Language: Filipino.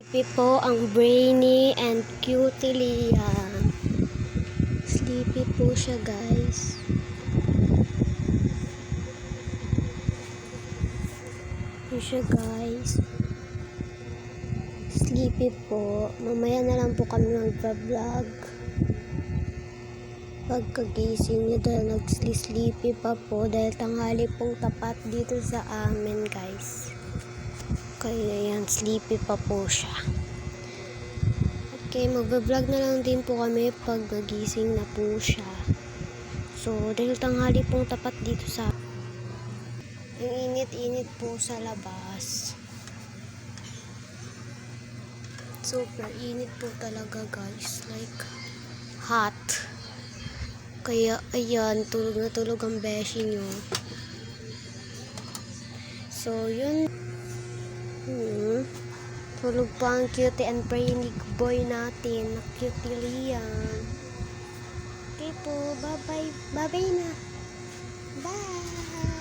Sleepy po ang Brainy and Cutie Liam. Sleepy po siya, guys. Yun siya, guys. Sleepy po. Mamaya na lang po kami magpa-vlog. Pagkagising niya dahil nag-sleepy pa po dahil tanghali pong tapat dito sa amin, guys. Kaya yan, sleepy pa po siya. Okay, magbablog na lang din po kami pag nagising na po siya. So, dahil tanghali pong tapat dito sa ang init-init po sa labas. Super init po talaga, guys. Like, hot. Kaya, ayan, tulog na tulog ang beshi nyo. So, yun. Tulog pa ang cutie and brainy boy natin. Cutie Liam. Okay po, bye-bye. Bye-bye na. Bye!